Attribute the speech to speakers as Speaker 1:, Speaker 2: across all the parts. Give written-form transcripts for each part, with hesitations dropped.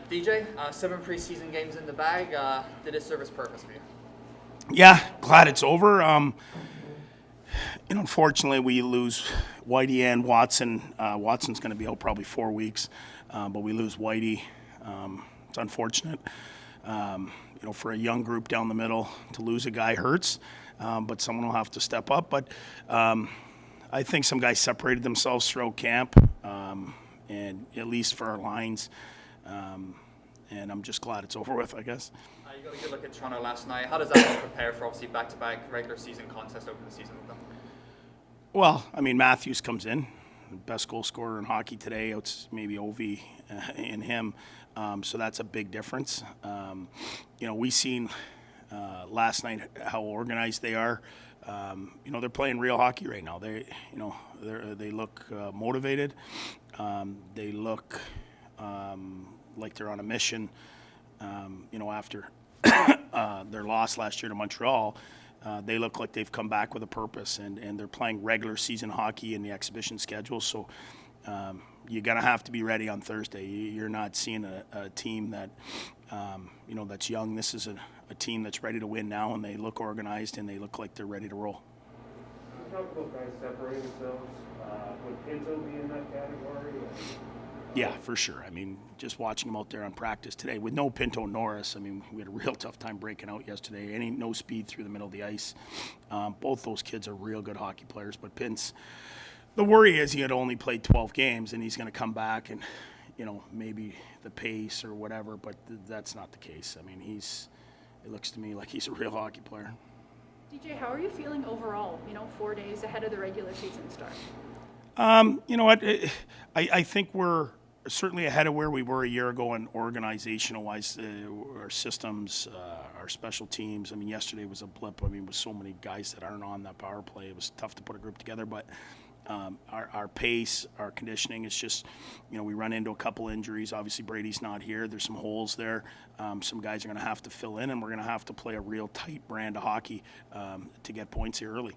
Speaker 1: DJ, 7 preseason games in the bag. Did it serve its purpose for you?
Speaker 2: Yeah, glad it's over. Unfortunately, we lose Whitey and Watson. Watson's going to be out probably 4 weeks, but we lose Whitey. It's unfortunate. For a young group down the middle, to lose a guy hurts, but someone will have to step up. But I think some guys separated themselves throughout camp, and at least for our lines. And I'm just glad it's over with, I guess.
Speaker 1: You got a good look at Toronto last night. How does that help prepare for obviously back-to-back regular season contests over the season with them?
Speaker 2: Well, Matthews comes in, best goal scorer in hockey today. It's maybe Ovi in him, so that's a big difference. We seen last night how organized they are. They're playing real hockey right now. They look motivated. They look like they're on a mission. After their loss last year to Montreal, they look like they've come back with a purpose, and they're playing regular season hockey in the exhibition schedule. So you're going to have to be ready on Thursday. You're not seeing a team that, that's young. This is a team that's ready to win now, and they look organized, and they look like they're ready to roll.
Speaker 3: You talk about guys separating themselves. Would Pinto be in that category?
Speaker 2: Yeah, for sure. Just watching him out there on practice today with no Pinto Norris, we had a real tough time breaking out yesterday. No speed through the middle of the ice. Both those kids are real good hockey players, but Pintz, the worry is he had only played 12 games, and he's going to come back and, maybe the pace or whatever, but that's not the case. It looks to me like he's a real hockey player.
Speaker 4: DJ, how are you feeling overall, 4 days ahead of the regular season start?
Speaker 2: You know what? I think we're certainly ahead of where we were a year ago in organizational-wise, our systems, our special teams. Yesterday was a blip. With so many guys that aren't on that power play, it was tough to put a group together. But our pace, our conditioning, it's just, we run into a couple injuries. Obviously, Brady's not here. There's some holes there. Some guys are going to have to fill in, and we're going to have to play a real tight brand of hockey to get points here early.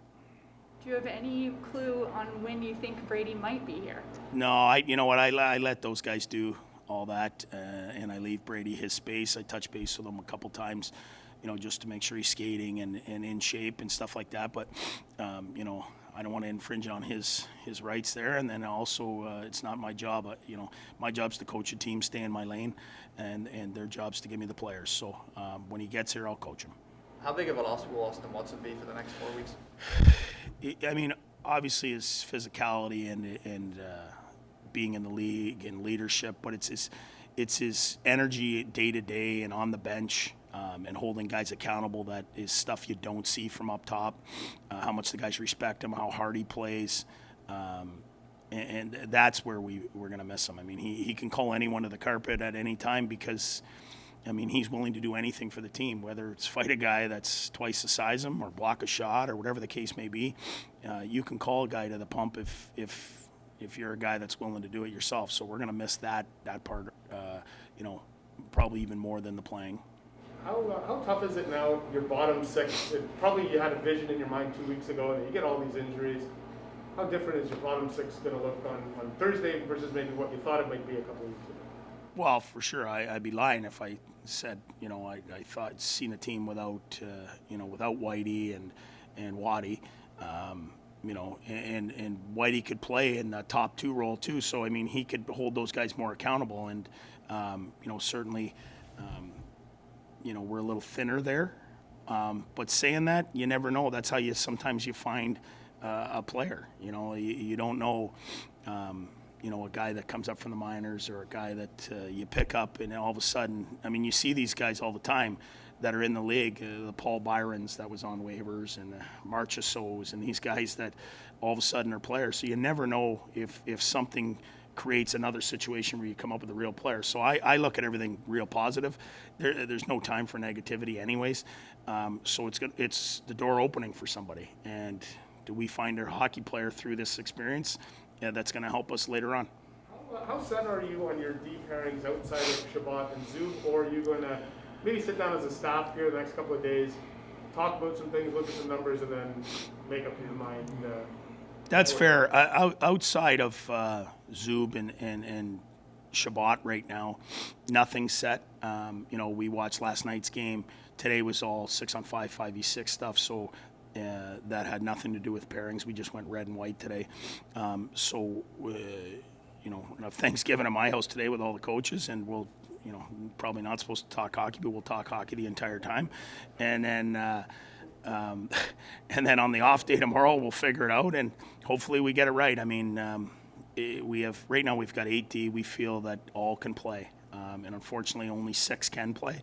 Speaker 4: Do you have any clue on when you think Brady might be here?
Speaker 2: No, I let those guys do all that, and I leave Brady his space. I touch base with him a couple times, just to make sure he's skating and in shape and stuff like that. But, I don't want to infringe on his rights there. And then also, it's not my job. My job's to coach a team, stay in my lane, and their job's to give me the players. So when he gets here, I'll coach him.
Speaker 1: How big of a loss will Austin Watson be for the next 4 weeks?
Speaker 2: Obviously his physicality and being in the league and leadership, but it's his energy day to day and on the bench, and holding guys accountable. That is stuff you don't see from up top. How much the guys respect him, how hard he plays, and that's where we're going to miss him. He can call anyone to the carpet at any time because he's willing to do anything for the team, whether it's fight a guy that's twice the size of him or block a shot or whatever the case may be. You can call a guy to the pump if you're a guy that's willing to do it yourself. So we're going to miss that part, probably even more than the playing.
Speaker 3: How tough is it now, your bottom six? Probably you had a vision in your mind 2 weeks ago, and you get all these injuries. How different is your bottom six going to look on Thursday versus maybe what you thought it might be a couple weeks ago?
Speaker 2: Well, for sure, I'd be lying if I said, I thought seen a team without Whitey and Waddy, and Whitey could play in the top 2 role too. So he could hold those guys more accountable, and certainly, we're a little thinner there. But saying that, you never know. That's how sometimes you find a player. You don't know. A guy that comes up from the minors or a guy that you pick up, and all of a sudden, you see these guys all the time that are in the league, the Paul Byrons that was on waivers, and the Marchessaults, and these guys that all of a sudden are players. So you never know if something creates another situation where you come up with a real player. So I look at everything real positive. There's no time for negativity anyways. So it's the door opening for somebody. And do we find a hockey player through this experience? Yeah, that's going to help us later on.
Speaker 3: How set are you on your D pairings outside of Shabbat and Zub, or are you going to maybe sit down as a staff here the next couple of days, talk about some things, look at some numbers, and then make up your mind?
Speaker 2: That's fair. Outside of Zub and Shabbat right now. Nothing's set. We watched last night's game. Today was all 6-on-5, 5v6 stuff, so that had nothing to do with pairings. We just went red and white today. Thanksgiving at my house today with all the coaches, and we'll, probably not supposed to talk hockey, but we'll talk hockey the entire time. And then on the off day tomorrow, we'll figure it out, and hopefully we get it right. I mean, right now we've got 8D. We feel that all can play. And unfortunately, only 6 can play,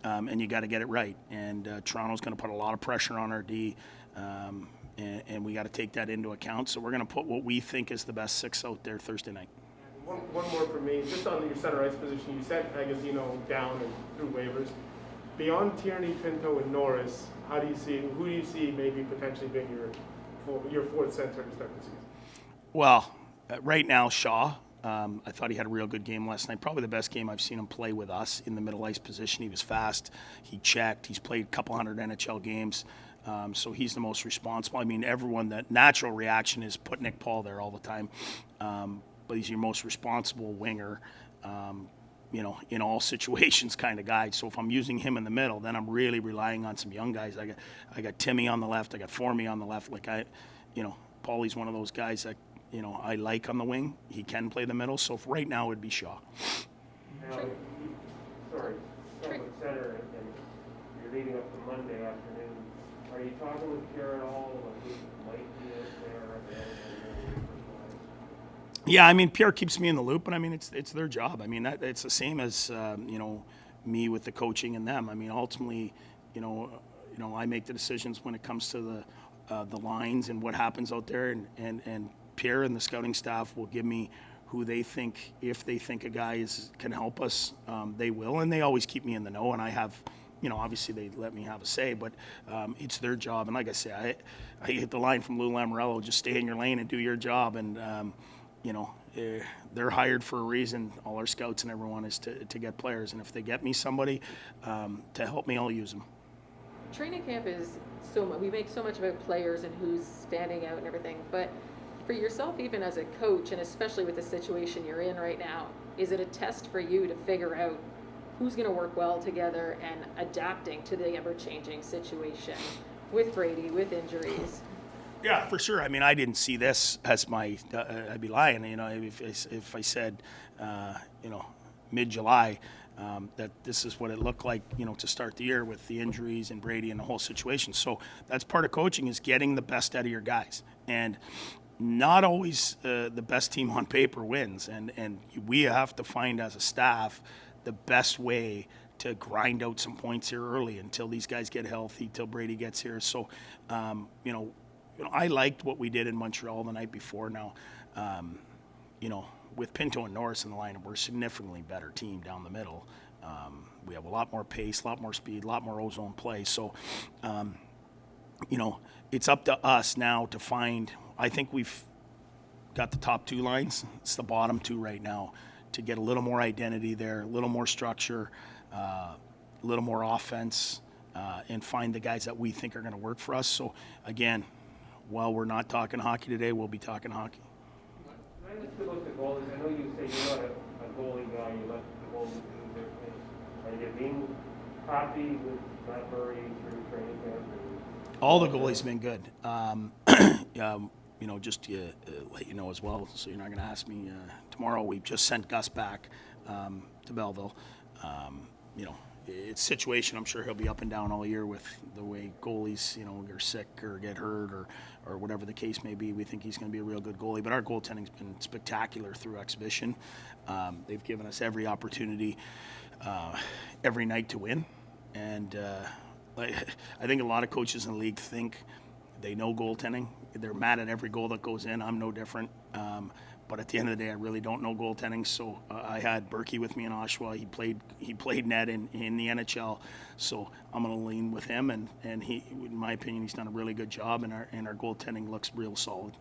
Speaker 2: and you got to get it right. And Toronto's going to put a lot of pressure on our D, and we got to take that into account. So we're going to put what we think is the best 6 out there Thursday night.
Speaker 3: One more for me, just on your center ice position. You sent Agazino down and through waivers. Beyond Tierney, Pinto, and Norris, who do you see maybe potentially being your fourth center to start the season?
Speaker 2: Well, right now, Shaw. I thought he had a real good game last night. Probably the best game I've seen him play with us in the middle ice position. He was fast. He checked. He's played a couple hundred NHL games. So he's the most responsible. I mean, the natural reaction is put Nick Paul there all the time. But he's your most responsible winger, in all situations kind of guy. So if I'm using him in the middle, then I'm really relying on some young guys. I got Timmy on the left. I got Formie on the left. Paulie's one of those guys that, I like on the wing. He can play the middle. So right now it would be Shaw.
Speaker 5: Now, sorry, with center, and you're leading up to Monday afternoon. Are you talking with Pierre at all? Who might be out there?
Speaker 2: Yeah, I mean, Pierre keeps me in the loop, but I mean, it's their job. I mean, it's the same as me with the coaching and them. I mean, ultimately, I make the decisions when it comes to the lines and what happens out there, and Pierre and the scouting staff will give me who they think, if they think a guy can help us, they will, and they always keep me in the know. And I have, obviously they let me have a say, but it's their job. And like I say, I hit the line from Lou Lamoriello: just stay in your lane and do your job. And they're hired for a reason. All our scouts and everyone is to get players, and if they get me somebody to help me, I'll use them.
Speaker 6: Training camp is we make so much about players and who's standing out and everything, but for yourself, even as a coach, and especially with the situation you're in right now, is it a test for you to figure out who's going to work well together and adapting to the ever-changing situation with Brady, with injuries?
Speaker 2: Yeah, for sure. I mean, I didn't see this as my. I'd be lying, if I said, mid-July, that this is what it looked like, to start the year with the injuries and Brady and the whole situation. So that's part of coaching, is getting the best out of your guys, and not always the best team on paper wins. And we have to find as a staff the best way to grind out some points here early until these guys get healthy, till Brady gets here. So, I liked what we did in Montreal the night before. Now, with Pinto and Norris in the lineup, we're a significantly better team down the middle. We have a lot more pace, a lot more speed, a lot more ozone play. So, it's up to us now to find. I think we've got the top 2 lines. It's the bottom 2 right now, to get a little more identity there, a little more structure, a little more offense, and find the guys that we think are going to work for us. So, again, while we're not talking hockey today, we'll be talking hockey.
Speaker 5: Can I just look at the goalies? I know you say you're not a goalie guy. You let the goalies do their thing. Are you being happy with Matt Murray through training camp?
Speaker 2: All the goalies have been good. Just to let you know as well, so you're not going to ask me tomorrow. We just sent Gus back to Belleville. It's situation. I'm sure he'll be up and down all year with the way goalies, are sick or get hurt or whatever the case may be. We think he's going to be a real good goalie. But our goaltending's been spectacular through exhibition. They've given us every opportunity every night to win. And I think a lot of coaches in the league think they know goaltending. They're mad at every goal that goes in. I'm no different. But at the end of the day, I really don't know goaltending. So I had Berkey with me in Oshawa. He played net in the NHL. So I'm going to lean with him. And he, in my opinion, he's done a really good job. And our goaltending looks real solid.